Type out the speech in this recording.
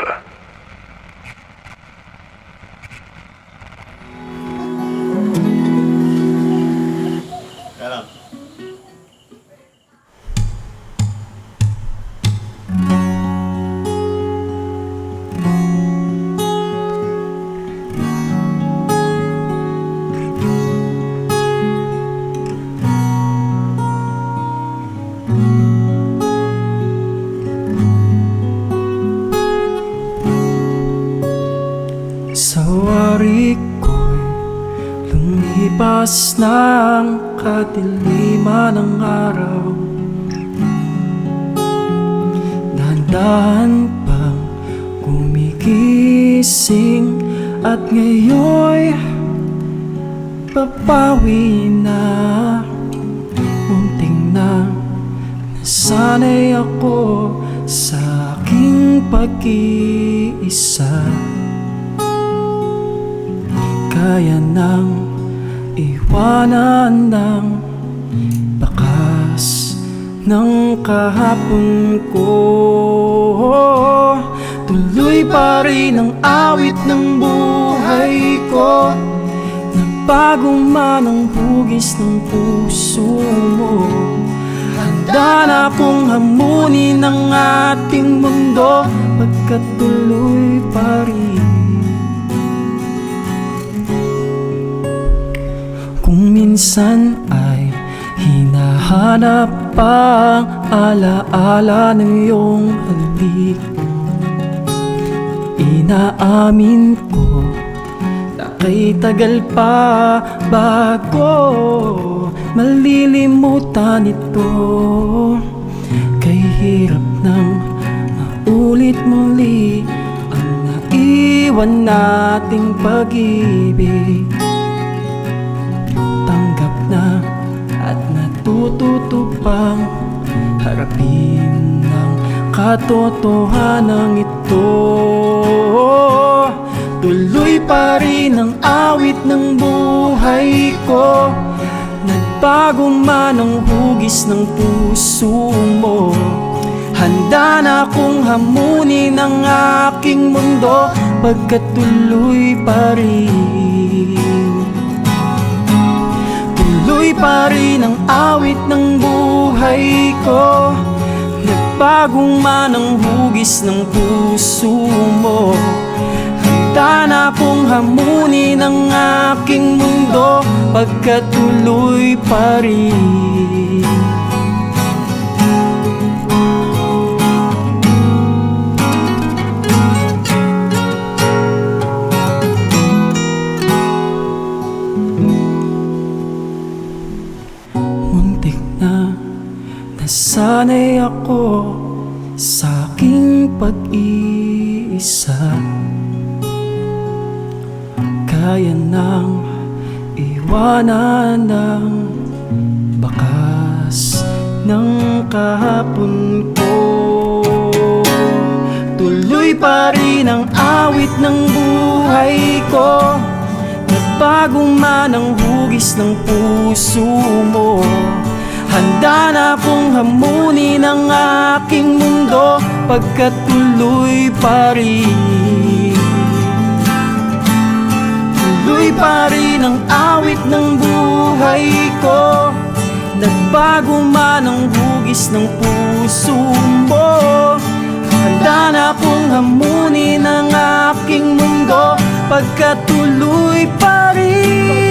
ka. Sa wari ko'y lumipas na ang kadiliman ng araw. Dahan-dahan pang gumigising at ngayon'y papawi na. Munting na nasanay ako sa aking pag-iisa. Kaya nang iwanan ng bakas ng kahapon ko. Tuloy pa rin ang awit ng buhay ko. Nagbago man ang hugis ng puso mo. Handa na akong hamunin ang ating mundo, pagkat tuloy pa rin. Kung minsan ay hinahanap pa ang alaala ng iyong halik, inaamin ko na kay tagal pa bago malilimutan ito. Kay hirap nang maulit muli ang naiwan nating pag-ibig. Na at natututo pang harapin ng katotohanan ito. Tuloy pa rin ang awit ng buhay ko. Nagbago man ang hugis ng puso mo. Handa na akong hamunin ang aking mundo, pagkat tuloy pa rin. Tuloy pa rin ang awit ng buhay ko. Nagbago man ang hugis ng puso mo. Handa na akong hamunin ang aking mundo, pagkat tuloy pa rin. Muntik na nasanay ako sa aking pag-iisa. Kaya nang iwanan ng bakas ng kahapon ko. Tuloy pa rin ang awit ng buhay ko. Nagbago man ang hugis ng puso mo. Handa na akong hamunin ang aking mundo, pagkat tuloy pa rin. Tuloy pa rin ang awit ng buhay ko. Nagbago man ang hugis ng puso mo. Handa na akong hamunin ang aking mundo, pagkat tuloy pa rin.